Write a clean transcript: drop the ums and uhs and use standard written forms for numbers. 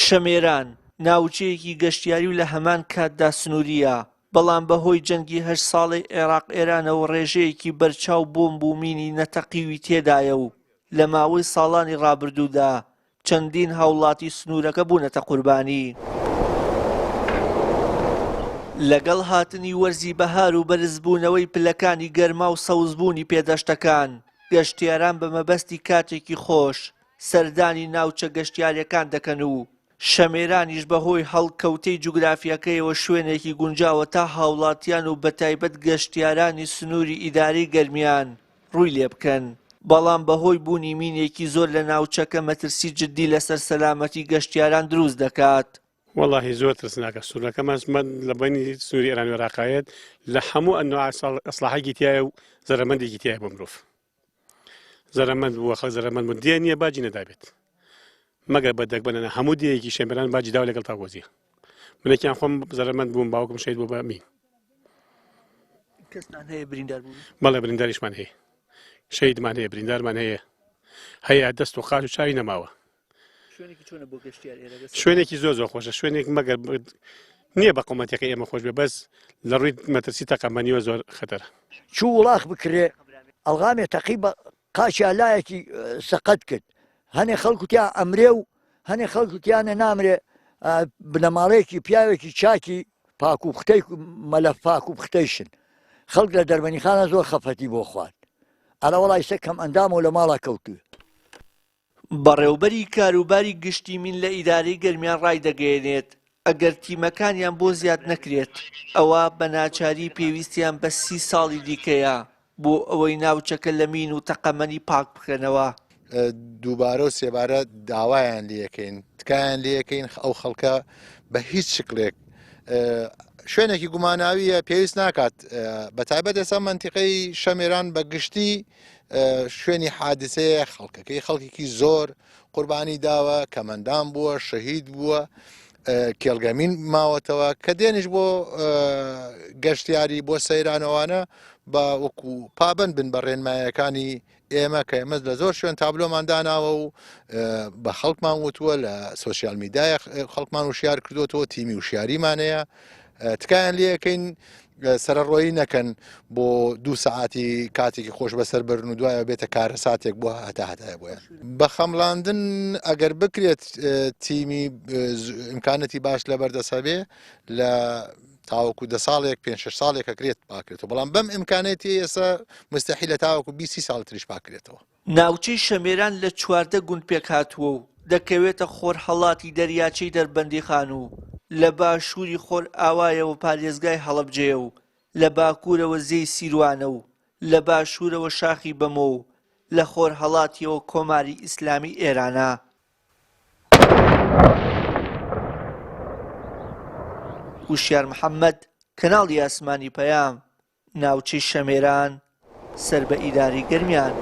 شەمێران ناوچەیەکی گەشتیاری و لە هەمان کاتدا سنووریە، بەڵام بەهۆی جەنگی 8 ساڵەی عێراق-ئێرانەوە ڕێژەیەکی بەرچاو بۆمب و مینی نەتەقیوی تێدایە و لە ماوەی ساڵانی ڕابردوودا چەندین هاوڵاتی سنوورەکە بوونەتە قوربانی. لەگەڵ هاتنی وەرزی بەهار و بەرزبوونەوەی پلەکانی گەرما و سەوزبوونی پێدەشتەکان، گەشتیاران بە مەبەستی کاتێکی خۆش سەردانی ناوچە گەشتیاریەکان دەکەن و شەمێرانیش بەهۆی هەڵکەوتەی جوگرافیەکەیەوە شوێنێکی گونجاوە تا هاوڵاتیان و بەتایبەت گەشتیارانی سنووری ئیداری گەرمیان ڕووی لێ بکەن. بەڵام بەهۆی بوونی مینێکی زۆر لە ناوچەکە مەترسی جددی لەسەر سەلامەتی گەشتیاران دروست دەکات. والله زۆر ترسناکە سوورەکەمان لە بینی سنووری ئێران و عێراقایەت لە هەموو ئەنواع ئەسلاحێکی تایە و زەرەمەندێکی تایە بۆ مرۆڤ. زەرەمەند بووە خەڵک زەرەمەند بوون دێ نییە باجی نەدابێت. مەگەر بەدەک بنەنە هەموو دەیەکی شەمێران باجی داوا لەگەڵ تاوەزیە. منێکیان خۆم زەرەمەند بووم باوکم شەید بوو بە مین. کەسمان هەیە بریندار بوون؟ بەڵێ برینداریشمان هەیە. شەیدمان هەیە بریندارمان هەیە دەست و قاش و چاوی نەماوە. شوێنێکی چۆنە بۆ گەشتیار ئێرە؟ شوێنێکی زۆر خۆشە، شوێنێک مەگەر نییە بە قومەتەکەی ئێمە خۆش بێ بەس لە ڕووی مەترسی تەقەمەنیوە زۆر خەتەرە. چوو وڵاق بکرێ ئەڵغامێ تەقیبە قاچیا لایەکی سەقەت کرد، هەنێ خەڵکوتیان ئەمرێ و هەنێ خەڵکوتیانە نامرێ بنەماڵەیەکی پیاوێکی چاکی پاک و بختەی مەلە پاک و بختەیشن. خەڵک لە دەربەنیخانە زۆر خەفەتی بۆ خوارد. ئەلە وەڵای سە کەم ئەندام و لە ماڵا کەوتووە. بەڕێوەبەری کاروباری گشتی مین لە ئیدارەی گەرمیان ڕای دەگەیەنێت ئەگەر تیمەکانیان بۆ زیاد نەکرێت ئەوە بە ناچاری پێویستیان بە 30 ساڵی دیکەیە بۆ ئەوەی ناوچەکە لە مین و تەقەمەنی پاک بکەنەوە. دووبارە و سێبارە داوایان لەکەین تکایان لەکەین ئەو خەڵکە بە هیچ شکلێک شوێنێکی گوماناویە پێویست ناکات. بەتایبەت ئێستا منتیقەی شەمێران بە گشتی شوێنی حادسەیە خەڵکەکەی خەڵکێکی زۆر قوربانی داوە، کەمەندان بووە، شەهید بووە، کێڵگەمین ماوەتەوە کە دێنیش بۆ گەشتیاری بۆ سەیرانەوانە بە وەکو پابند بن بە ڕێنمایەکانی ئێمە کە ئێمە لە زۆر شوێن تابلۆمان داناوە و بە خەڵکمان وتووە لە سۆسیال میدیای خەڵکمان وشیار کردوەوە تیمی وشیاریمانەیە. تکایان لەکەین سەرڕۆیی نەکەن بۆ 2 سەعاتی کاتێکی خۆش بەسەر برن و دوایە بێتە کارە ساتێک بۆ هەتایە بۆیان بە خەمڵاندن ئەگەر بکرێت تیمی ئیمکانەتی باش لە بەردەسەبێ لە تاوەکو 10 ساڵێک 5-6 ساڵێک ئەکرێت پاکرێتەوە، بەڵام بەم ئیمکانەتی ئێستا مستەحیلە تاوەکو 20 ساڵ تریش پاکرێتەوە. ناوچەی شەمێران لە 14 گوند پێک هاتووە و دەکەوێتە خۆرهەڵاتی دەریاچەی دەربەندیخان و لە باشووری خۆر ئاوایەوە پارێزگای هەڵەبجێ و لە باکوورەوە زەی سیروانە و لە باشوورەوە شاخی بەمۆ و لە خۆرهەڵاتیەوە کۆماری ئیسلامی ئێرانە. وشیار محەممەد، کەناڵی ئاسمانی پەیام، ناوچەی شەمێران، سەر بە ئیداری گەرمیان.